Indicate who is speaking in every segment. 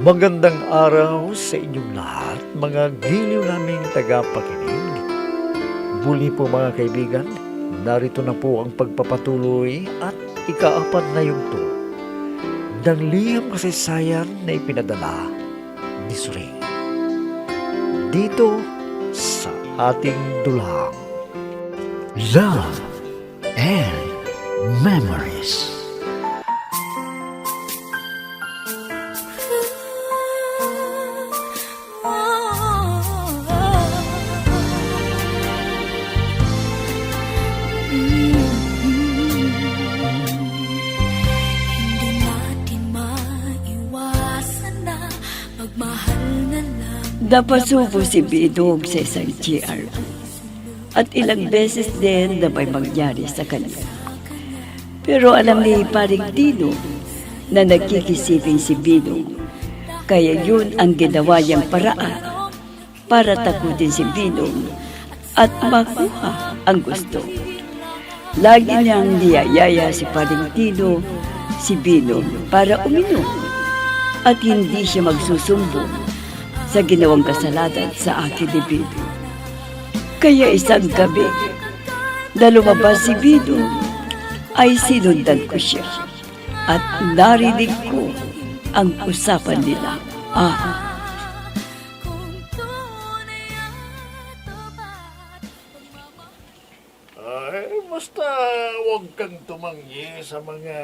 Speaker 1: Magandang araw sa inyong lahat, mga giliw naming tagapakinig. Muli po mga kaibigan, narito na po ang pagpapatuloy at ikaapat na yugto ng liham kasaysayan na ipinadala ni Suring dito sa ating dulang Love and Memories.
Speaker 2: Napasubo si Bidog sa isang GR at ilang beses din na may mangyari sa kanya. Pero alam ni Paring Tino na nagkikisiping si Bidog, kaya yun ang ginawa niyang paraan para takutin si Bidog at makuha ang gusto. Lagi niyang niyayaya si Paring Tino si Bidog para uminom at hindi siya magsusumbong sa ginawang kasalanan sa akin ni Bido. Kaya isang gabi na lumabas si Bido, ay sinundan ko siya at narinig ko ang usapan nila.
Speaker 1: Ay, basta huwag kang tumanggi sa mga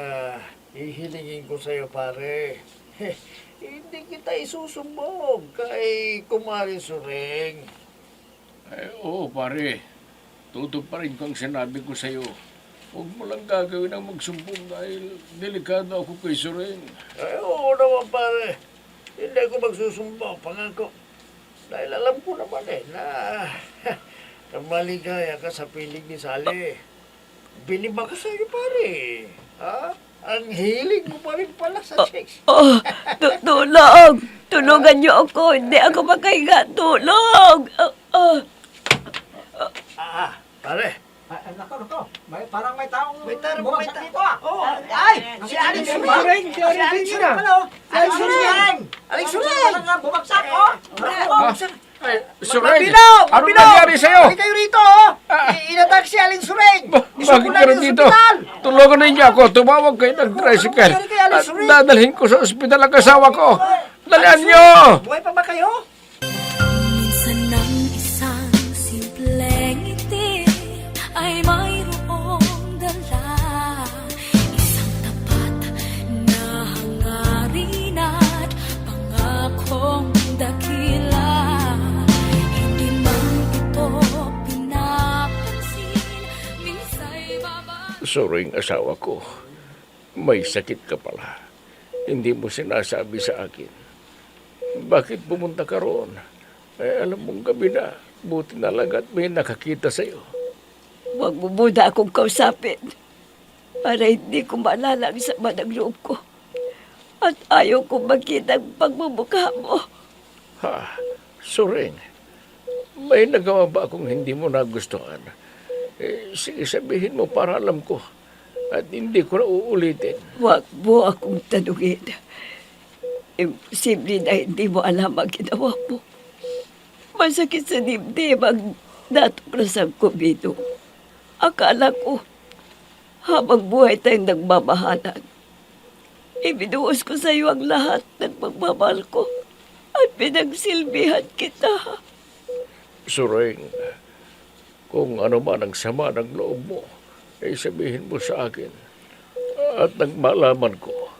Speaker 1: hihilingin ko sa'yo, pare. Hindi kita isusumbong kay Kumari Suring.
Speaker 3: Ay, oo, pare. Tuto pa rin kang sinabi ko sa'yo. Huwag mo lang gagawin ang magsumbong dahil delikado ako kay Suring.
Speaker 1: Ay, oo naman, pare. Hindi ako magsusumbong, pangako. Dahil alam ko naman na maligaya ka sa piling ni Sally. Bilib ako sa'yo, pare. Ha? Ang hilig mo pa rin pala sa chicks.
Speaker 2: Tulong! Tulungan niyo ako. Hindi ako makahinga. Tulong!
Speaker 1: Pare.
Speaker 4: Nako. Parang may taong
Speaker 1: bumagsak
Speaker 4: dito ah.
Speaker 1: Oh,
Speaker 4: Ay! Si Aling Suring! Si Aling Suring pala oh! Aling Suring! Aling Suring! Parang bumagsak oh!
Speaker 3: Ay, Suring!
Speaker 4: Mabinaw!
Speaker 3: Ano nangyari sa'yo?
Speaker 4: Hindi kayo rito oh! Inatak si Aling Suring!
Speaker 3: Bakit ka rin dito? Tulungan ninyo ako. Tumawag kayo ng tricycle. At dadalhin ko sa ospital ang kasawa ko. Dalian nyo!
Speaker 4: Buhay pa ba kayo?
Speaker 5: Minsan ng isang simpleng ngiti ay mayroong dala, isang tapat na hangarin at pangakong dakila. Hindi man ito pinapansin, minsa'y
Speaker 3: Suring asawa ko, may sakit ka pala. Hindi mo sinasabi sa akin. Bakit pumunta ka roon? Alam mong gabi na, buti na lang at may nakakita sa'yo.
Speaker 2: Huwag mo muna akong kausapin para hindi ko maalala ang sama ng loob ko. At ayaw ko makita ang pagmumukha mo.
Speaker 3: Ha? Suring, may nagawa ba akong hindi mo nagustuhan? Sige, sabihin mo para alam ko at hindi ko na uulitin.
Speaker 2: Huwag mo akong tanungin. Imposible na hindi mo alam ang ginawa mo. Masakit sa dibdib ang natuklasan ko, Bidog. Akala ko, habang buhay tayong nagmamahalan, ibinuhos ko sa iyo ang lahat ng pagmamahal ko at pinagsilbihan kita.
Speaker 3: Suring, kung ano man ang sama ng loob mo, ay sabihin mo sa akin. At nang malaman ko,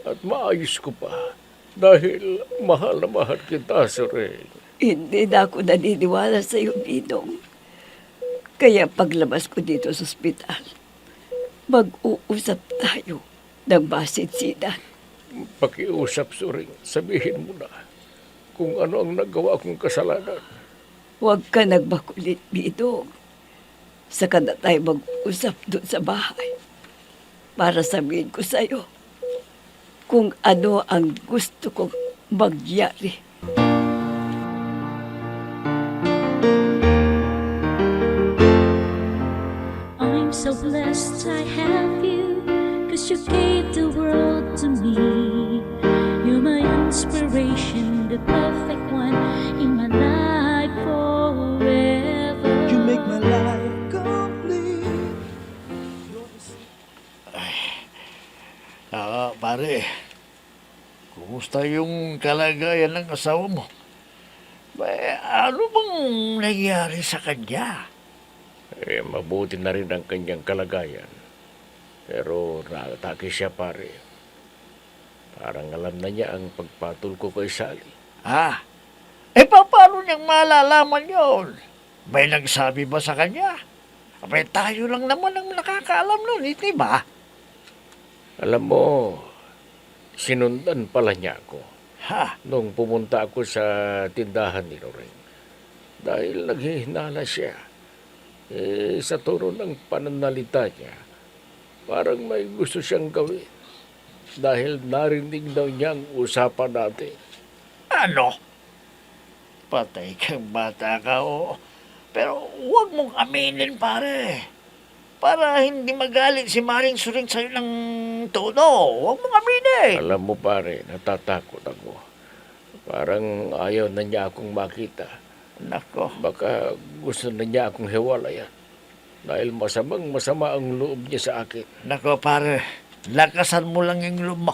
Speaker 3: at maayos ko pa, dahil mahal na mahal kita, Suring.
Speaker 2: Hindi na ako naniniwala sa iyo, Bidog. Kaya paglabas ko dito sa ospital, mag-uusap tayo ng basit-sinan.
Speaker 3: Pakiusap, Suring, sabihin mo na kung ano ang nagawa kong kasalanan.
Speaker 2: Huwag ka nagbakulit, Bidog. Saka na tayo mag-usap doon sa bahay para sabihin ko sa iyo kung ano ang gusto kong magyari.
Speaker 5: I'm so blessed I have you, 'cause you gave the world to me. You're my inspiration.
Speaker 1: Kumusta yung kalagayan ng asawa mo? Ano bang nangyari sa kanya?
Speaker 3: Mabuti na rin ang kanyang kalagayan. Pero naatake siya pare. Parang alam na niya ang pagpatol ko kay Sally.
Speaker 1: Paano niyang malalaman yon? May nagsabi ba sa kanya? Tayo lang naman ang nakakaalam nun, hindi ba?
Speaker 3: Alam mo, sinundan pala niya ako nung pumunta ako sa tindahan ni Loreng. Dahil naghihinala siya. Sa turo ng pananalita niya, parang may gusto siyang gawin. Dahil narinig daw niya ang usapan natin.
Speaker 1: Ano? Patay kang bata ka, oo. Pero huwag mong aminin, pare. Para hindi magalit si Maring Suring sa'yo ng todo. Huwag mong aminin.
Speaker 3: Alam mo pare, natatakot ako. Parang ayaw na niya akong makita.
Speaker 1: Nako.
Speaker 3: Baka gusto na niya akong hiwalayan. Dahil masama ang loob niya sa akin.
Speaker 1: Nako, pare. Lakasan mo lang yung loob mo.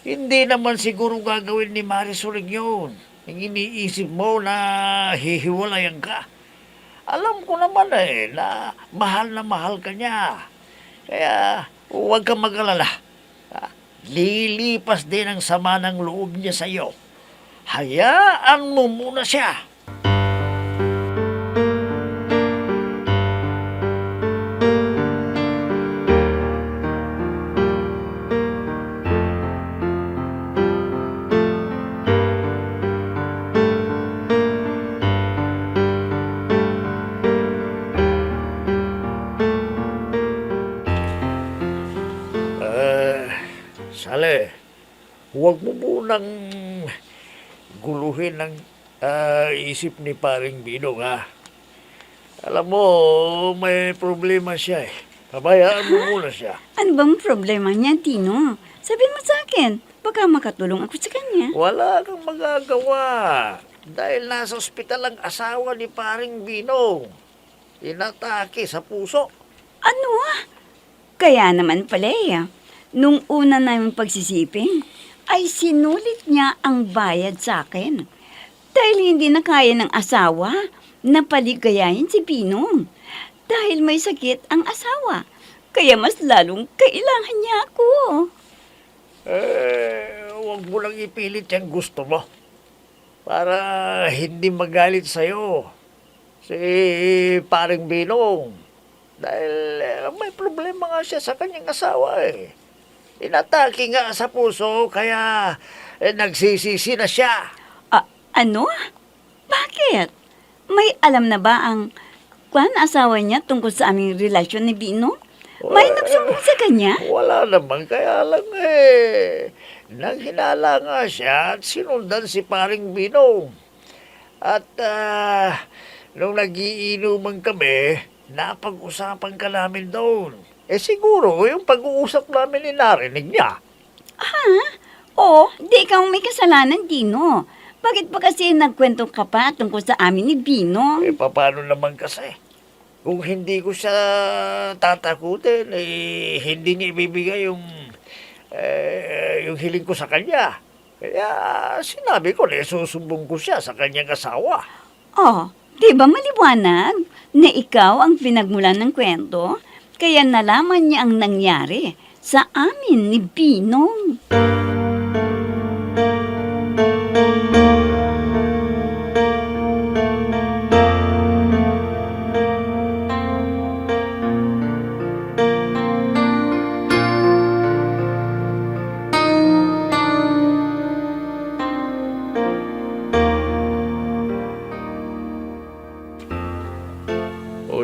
Speaker 1: Hindi naman siguro gagawin ni Maring Suring yun. Yung iniisip mo na hihiwalayan ka. Alam ko naman na mahal ka niya. Kaya huwag kang mag-alala. Lilipas din ang sama ng loob niya sa iyo. Hayaan mo muna siya. Sale, huwag mo munang guluhin ang isip ni Paring Binong, ha? Alam mo, may problema siya eh. Pabayaan mo muna siya.
Speaker 2: Ano bang problema niya, Tino? Sabihin mo sa akin, baka makatulong ako sa kanya.
Speaker 1: Wala kang magagawa. Dahil nasa ospital ang asawa ni Paring Binong. Inatake sa puso.
Speaker 2: Ano Kaya naman pala nung una namin pagsisiping, ay sinulit niya ang bayad sa akin. Dahil hindi na kaya ng asawa na paligayahin si Pinong. Dahil may sakit ang asawa. Kaya mas lalong kailangan niya ako.
Speaker 1: Huwag mo lang ipilit yung gusto mo. Para hindi magalit sa'yo. Si Paring Binong. Dahil may problema nga siya sa kanyang asawa eh. Inatake nga sa puso, kaya nagsisisi na siya.
Speaker 2: Ano? Bakit? May alam na ba ang asawa niya tungkol sa aming relasyon ni Binong? May nagsumbong sa kanya?
Speaker 1: Wala naman, kaya lang nanghinala nga siya at sinundan si Paring Binong. At nung nagiinuman kami, napag-usapan ka namin doon. Siguro, yung pag-uusap namin narinig niya.
Speaker 2: Di ikaw may kasalanan, Dino. Bakit pa kasi nagkwento ka pa tungkol sa amin ni Binong?
Speaker 1: Paano naman kasi? Kung hindi ko siya tatakutin, hindi niya ibibigay yung hiling ko sa kanya. Kaya sinabi ko na susumbong ko siya sa kanyang asawa.
Speaker 2: Di ba maliwanag na ikaw ang pinagmulan ng kwento? Kaya nalaman niya ang nangyari sa amin ni Binong.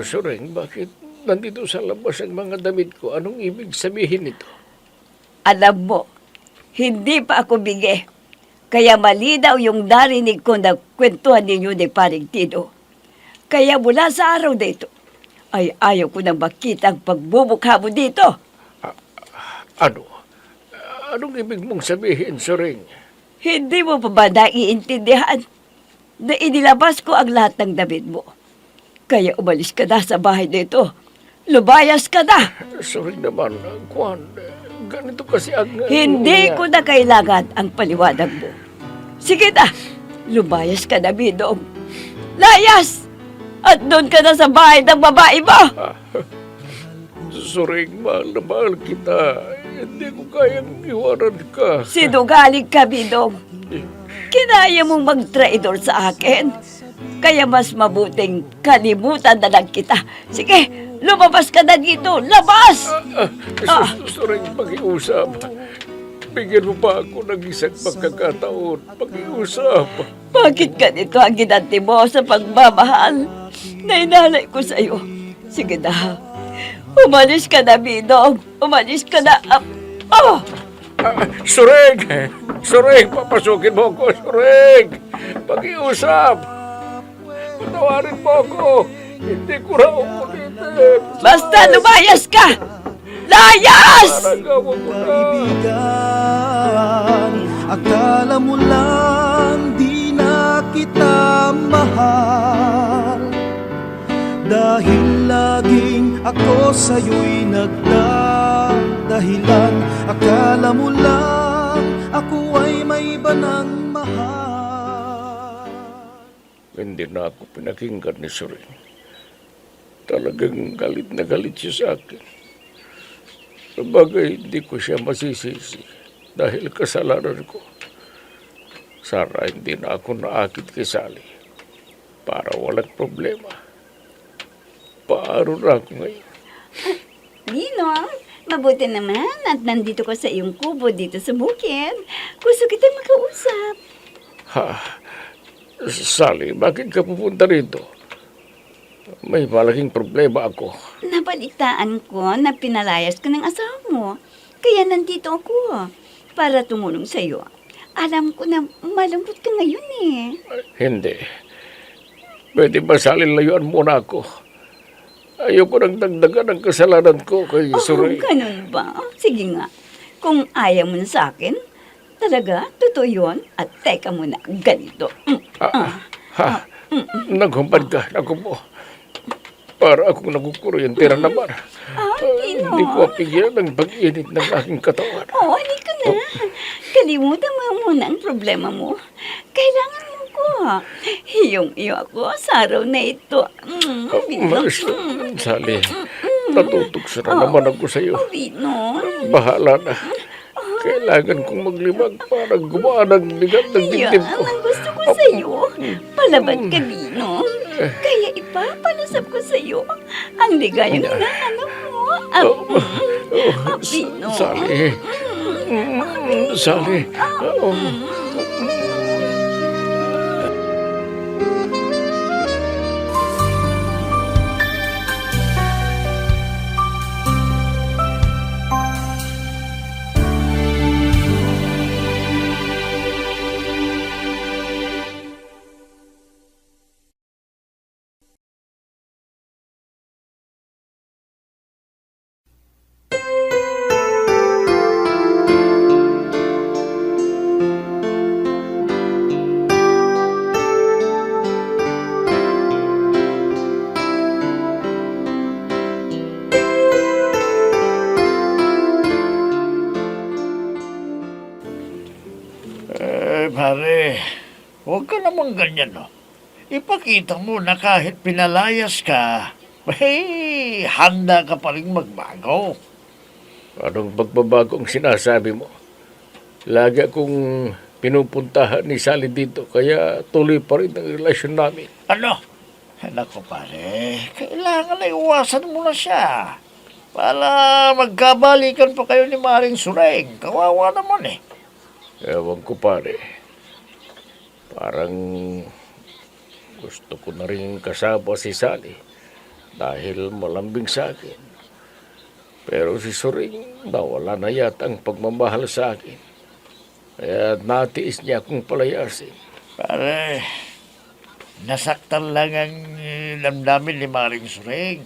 Speaker 3: Suring, bakit nandito sa labas ang mga damit ko? Anong ibig sabihin nito?
Speaker 2: Alam mo, hindi pa ako bigay. Kaya mali daw yung narinig ko na kwentuhan ninyo ni Paring Tino. Kaya mula sa araw na ito, ay ayaw ko nang makita ang pagbubukha mo dito.
Speaker 3: Ano? Anong ibig mong sabihin, Suring?
Speaker 2: Hindi mo pa ba naiintindihan na inilabas ko ang lahat ng damit mo? Kaya umalis ka na sa bahay nito. Lumayas ka na!
Speaker 3: Suring naman, Juan, ganito kasi ang...
Speaker 2: Hindi ko na kailangan ang paliwanag mo. Sige na, lumayas ka na, Bidong. Layas! At doon ka na sa bahay ng babae mo!
Speaker 3: Suring, mahal na mahal kita. Hindi ko kayang iwanan ka.
Speaker 2: Sinungaling ka, Bidong. Kinaya mong mag-traidor sa akin. Kaya mas mabuting kalimutan na lang kita. Sige, lumabas ka na dito. Labas!
Speaker 3: Suring, pag-iusap. Bigyan mo pa ako ng isang pagkakataon. Pag-iusap.
Speaker 2: Bakit ganito ang ginanti mo sa pagmamahal na inalay ko sa'yo? Sige na. Umalis ka na, Bidong. Umalis ka na.
Speaker 3: Suring! Suring, papasukin mo ako, Suring! Pag-iusap! Patawarin mo ako! Hindi ko na uulitin!
Speaker 2: Basta lumayas ka! Layas!
Speaker 3: Parang gawin ko na!
Speaker 6: Kaibigan, akala mo lang di na kita mahal. Dahil laging ako sa'yo'y nagdadahilan. Akala mo lang ako ay may iba ng mahal.
Speaker 3: Hindi na ako pinakinggan ni Suring. Talagang galit na galit siya sa akin. Sabagay, hindi ko siya masisisi dahil kasalanan ko. Sana hindi na ako naakit kay Sally para walang problema. Paano na ako ngayon?
Speaker 7: Ninong, mabuti naman at nandito ka sa iyong kubo dito sa bukid. Gusto kita makausap.
Speaker 3: Ha? Sally, bakit ka pupunta rito? May malaking problema ako.
Speaker 7: Nabalitaan ko na pinalayas ka ng asawa mo. Kaya nandito ako para tumulong sa iyo. Alam ko na malambot ka ngayon eh.
Speaker 3: Hindi. Pwede ba, Sally, layuan muna ako? Ayoko nang dagdagan ang kasalanan ko kay Suring.
Speaker 7: Ganun ba? Sige nga. Kung ayaw mo na sa akin, talaga, totoo yun. At teka muna, ganito.
Speaker 3: Naghumpad ka, naku mo. Para akong nakukuryente na naman. Hindi ko pigilan ang pag-init ng aking katawan.
Speaker 7: Halika na. Kalimutan mo muna ang problema mo. Kailangan mo ko. Hiyong-iyo ako sa araw na ito.
Speaker 3: Sally, natutokso na naman ako sa iyo.
Speaker 7: Bino.
Speaker 3: Bahala na. Kailangan kong maglimag para gumaan ang bigat ng
Speaker 7: Yan
Speaker 3: dibdib ko.
Speaker 7: ang gusto ko sa iyo. Palaban ka, Bino. Kaya ipapalasap ko sa iyo ang ligayang hinahanap mo. Bino.
Speaker 3: Sally. Sally.
Speaker 1: Pare, huwag ka naman ganyan, no? Ipakita mo na kahit pinalayas ka, handa ka pa rin magbago.
Speaker 3: Anong pagbabago ang sinasabi mo? Lagi akong pinupuntahan ni Sally dito, kaya tuloy pa rin ang relasyon namin.
Speaker 1: Ano? Nako pare, kailangan na iwasan mo na siya. Para magkabalikan pa kayo ni Maring Sureng. Kawawa naman eh.
Speaker 3: Ewan ko pare. Parang gusto ko na rin kasama si Sally dahil malambing sa akin. Pero si Suring, nawala na yata ang pagmamahal sa akin. Kaya natiis niya akong palayasin.
Speaker 1: Pare, nasaktan lang ang damdamin ni Maring Sureng.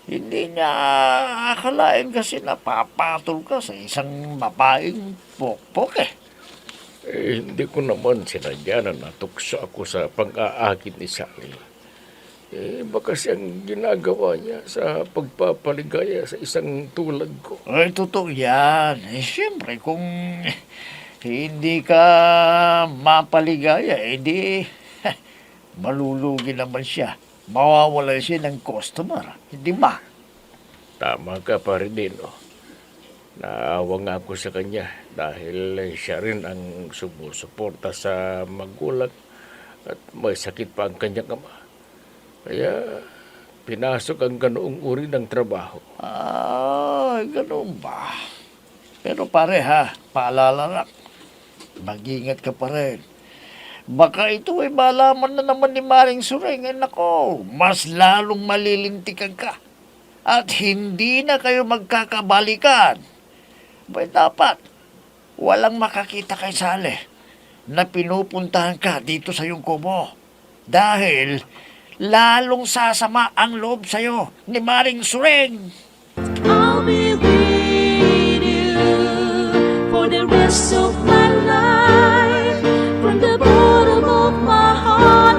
Speaker 1: Hindi niya akalain kasi napapatol ka sa isang babaeng pokpok eh.
Speaker 3: Hindi ko naman sinadya na natukso ako sa pang-aakit ni Sally. Baka siyang ginagawa niya sa pagpapaligaya sa isang tulad ko.
Speaker 1: Ay, totoo yan. Siyempre, kung hindi ka mapaligaya, di malulugi naman siya. Mawawalan siya ng customer. Hindi ba?
Speaker 3: Tama ka pa rin din, oh. Naawa nga ako sa kanya dahil siya rin ang sumusuporta sa magulang at may sakit pa ang kanyang ama. Kaya pinasok ang ganoong uri ng trabaho.
Speaker 1: Ganun ba? Pero pare ha, paalala lang. Mag-ingat ka pa rin. Baka ito ay malaman na naman ni Maring Suring. Nako, mas lalong malilintikan ka. At hindi na kayo magkakabalikan. Bay dapat, walang makakita kay Sale na pinupuntahan ka dito sa iyong kubo. Dahil lalong sasama ang loob sa'yo ni Maring Suring.
Speaker 5: I'll be with you for the rest of my life. From the bottom of my heart,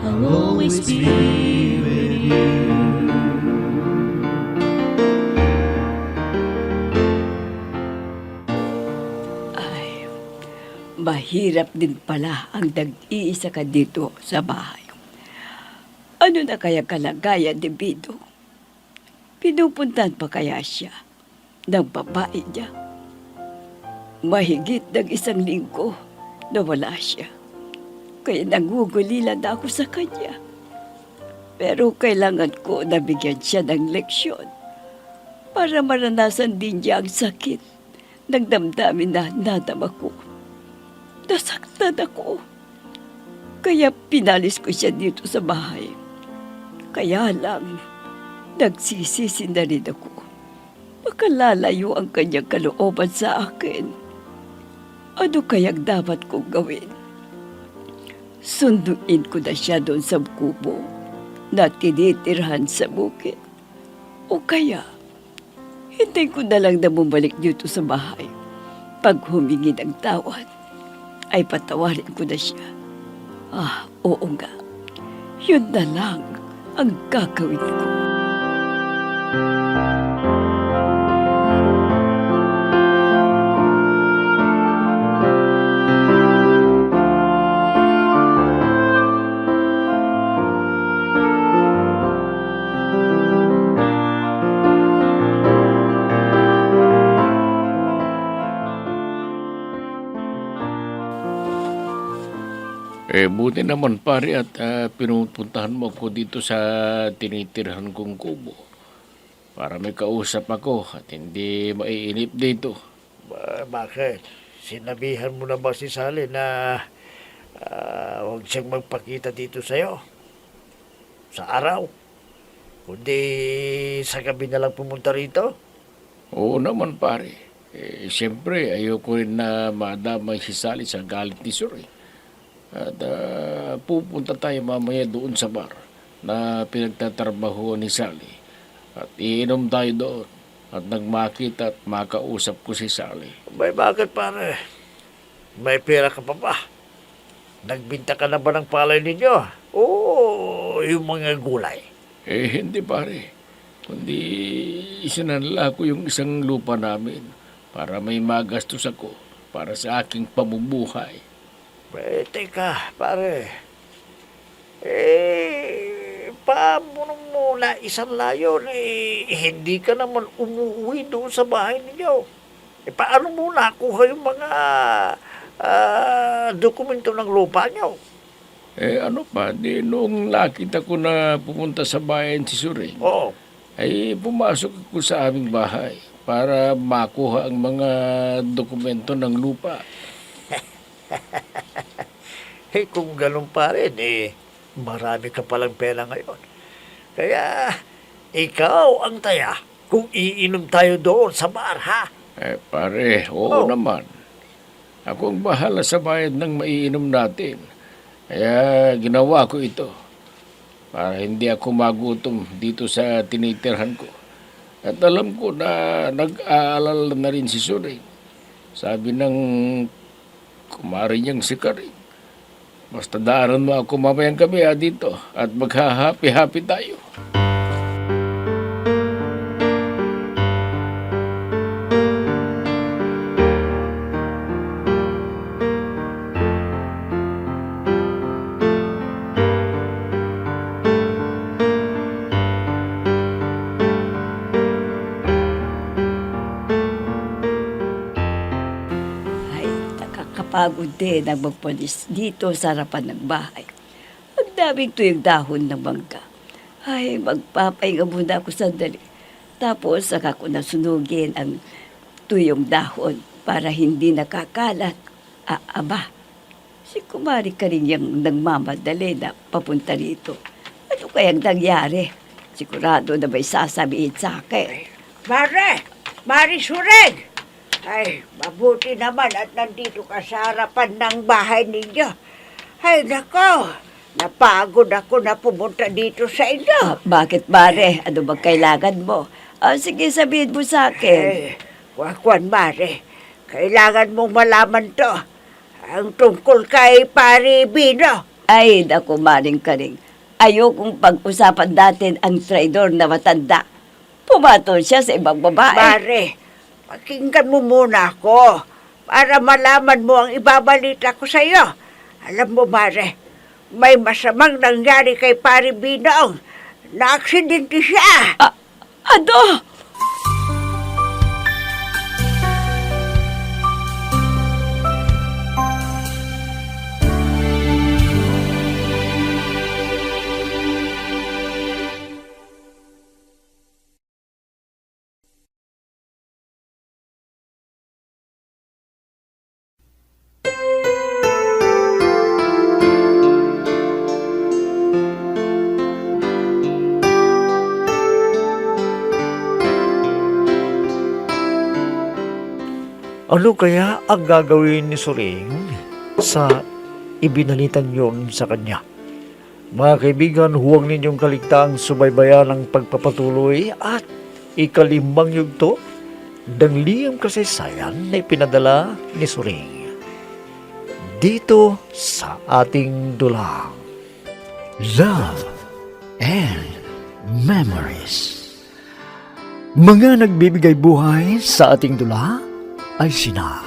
Speaker 5: I'll always be with you.
Speaker 2: Ay, mahirap din pala ang nag-iisa ka dito sa bahay. Ano na kaya kalagayan ni Bido? Pinupuntan pa kaya siya ng babae niya? Mahigit ng 1 linggo na wala siya. Kaya nangugulilan na ako sa kanya. Pero kailangan ko na bigyan siya ng leksyon para maranasan din niya ang sakit ng damdamin na nadama ko. Nasaktan ako. Kaya pinalis ko siya dito sa bahay. Kaya lang, nagsisisi na rin ako. Baka lalayo ang kanyang kalooban sa akin. Ano kayang dapat kong gawin? Sunduin ko na siya doon sa kubo na tinitirhan sa bukid. O kaya, hintay ko na lang na bumalik dito sa bahay. Pag humingi ng tawad, ay patawarin ko na siya. Oo nga. Yun na lang ang gagawin ko.
Speaker 3: Buti naman pare at pinupuntahan mo ako dito sa tinitirhan kong kubo. Para may kausap ako at hindi maiinip dito.
Speaker 1: Bakit? Sinabihan mo na ba si Sale na huwag siyang magpakita dito sa'yo? Sa araw? Kundi sa gabi na lang pumunta rito?
Speaker 3: Oo naman pare. Siyempre ayoko rin na madamay si Sally sa galit ni Sur. At pupunta tayo mamaya doon sa bar na pinagtatrabaho ni Sally. At iinom tayo doon. At nagmakita at makausap ko si Sally.
Speaker 1: Bakit pare? May pera ka pa ba? Nagbinta ka na ba ng palay ninyo? Oo, yung mga gulay.
Speaker 3: Hindi pare. Kundi isinanla ko yung isang lupa namin para may magastos ako para sa aking pamumuhay.
Speaker 1: Teka, pare. Paano mo na isang layon? Hindi ka naman umuwi doon sa bahay ninyo. Paano mo nakuha yung mga dokumento ng lupa nyo?
Speaker 3: Ano pa, noong nakita ko na pumunta sa bayan si Suri,
Speaker 1: Oo.
Speaker 3: ay pumasok ako sa aming bahay para makuha ang mga dokumento ng lupa.
Speaker 1: Kung ganun pa rin, marami ka palang pera ngayon. Kaya, ikaw ang taya kung iinom tayo doon sa bar, ha?
Speaker 3: Pare, oo naman. Ako ang bahala sa bayad ng maiinom natin. Kaya ginawa ko ito para hindi ako magutom dito sa tinitirhan ko. At alam ko na nag-aalala na rin si Suring. Sabi ng kumari niyang si Karing, Basta daanan mo ako mamayang gabi dito at magha-happy-happy tayo.
Speaker 2: Ay, nakakapagod din ang magpulis dito sa harapan ng bahay. Ang daming tuyong dahon ng mangga. Ay, magpapahinga muna ako sandali. Tapos saka ko nasunugin ang tuyong dahon para hindi nakakalat. Aba, si Kumari ka rin yung nagmamadali na papunta rito. Ano kayang nangyari? Sigurado na may sasabihin sa akin.
Speaker 4: Mari Sureng! Ay, mabuti naman at nandito ka sa harapan ng bahay ninyo. Ay, nako, napagod ako na pumunta dito sa inyo.
Speaker 2: Bakit, Mare? Ano bang kailangan mo? Sige, sabihin mo sa akin.
Speaker 4: Ay, wakwan, Mari. Kailangan mong malaman to. Ang tungkol kay Pari Bino.
Speaker 2: Ay, naku, Maring Karing. Ayokong pag-usapan natin ang traidor na matanda. Pumatol siya sa ibang babae.
Speaker 4: Mari, pakinggan mo muna ako para malaman mo ang ibabalita ko sa iyo. Alam mo, Mari, may masamang nangyari kay Pari Bino. Na-aksidente siya.
Speaker 2: Ano?
Speaker 1: Ano kaya ang gagawin ni Suring sa ibinalitan yon sa kanya? Mga kaibigan, huwag ninyong kaligtaang subaybayan ang pagpapatuloy at ikalimang yugto ng liyang kasaysayan na ipinadala ni Suring. Dito sa ating dulang. Love and Memories. Mga nagbibigay buhay sa ating dula ay sina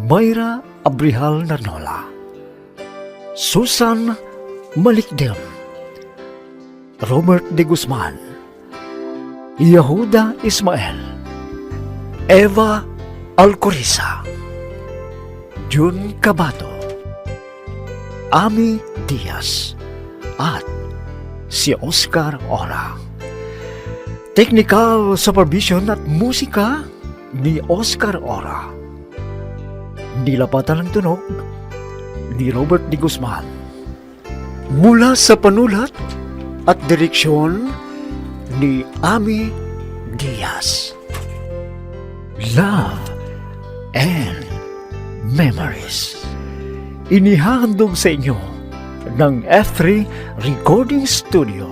Speaker 1: Mayra Abrihal Narnola, Susan Malikdem, Robert de Guzman, Yehuda Ismael, Eva Alcoriza, Jun Cabato, Ami Diaz, at si Oscar Ora. Technical supervision at musika ni Oscar Ora. Nilapatan ng tunog ni Robert de Guzman. Mula sa panulat at direksyon ni Ami Diaz. Love and Memories. Inihahandog sa inyo ng F3 Recording Studio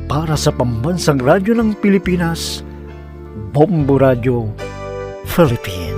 Speaker 1: para sa Pambansang Radyo ng Pilipinas, Bombo Radio Philippines.